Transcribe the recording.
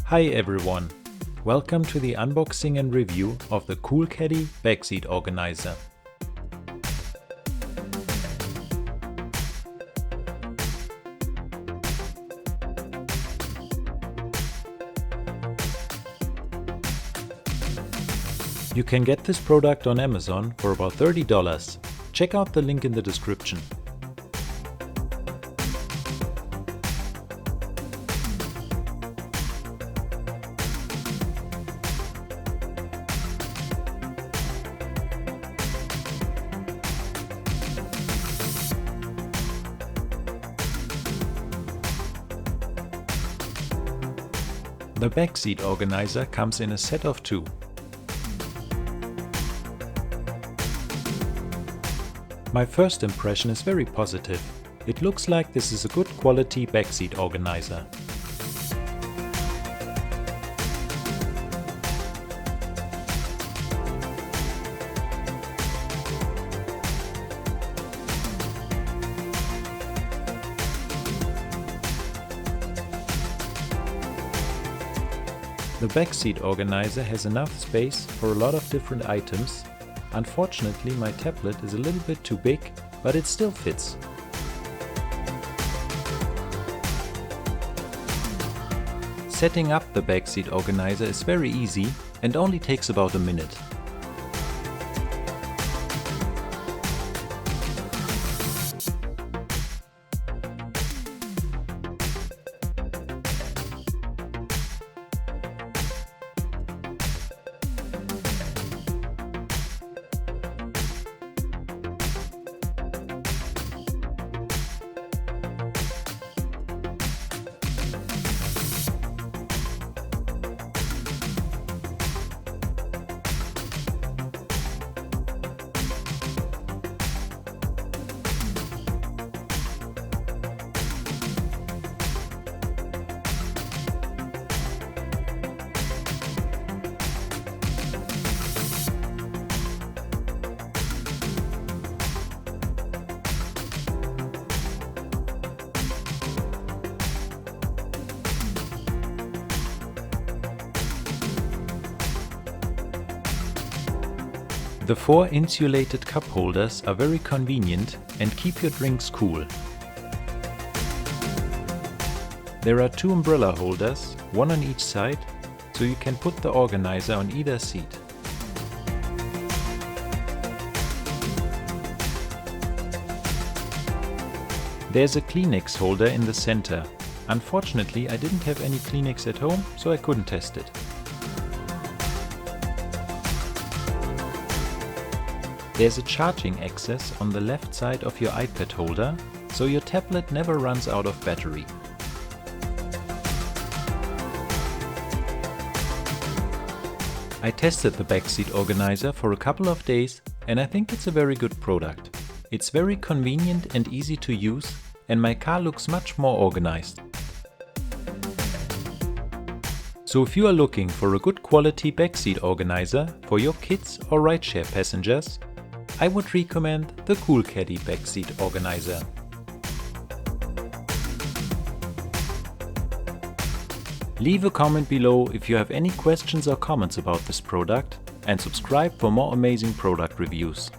Hi everyone, welcome to the unboxing and review of the KoolKaddy Backseat Organizer. You can get this product on Amazon for about $30. Check out the link in the description. The backseat organizer comes in a set of two. My first impression is very positive. It looks like this is a good quality backseat organizer. The backseat organizer has enough space for a lot of different items. Unfortunately, my tablet is a little bit too big, but it still fits. Setting up the backseat organizer is very easy and only takes about a minute. The four insulated cup holders are very convenient and keep your drinks cool. There are two umbrella holders, one on each side, so you can put the organizer on either seat. There's a Kleenex holder in the center. Unfortunately, I didn't have any Kleenex at home, so I couldn't test it. There's a charging access on the left side of your iPad holder, so your tablet never runs out of battery. I tested the backseat organizer for a couple of days and I think it's a very good product. It's very convenient and easy to use, and my car looks much more organized. So if you are looking for a good quality backseat organizer for your kids or rideshare passengers, I would recommend the KoolKaddy Backseat Organizer. Leave a comment below if you have any questions or comments about this product, and subscribe for more amazing product reviews.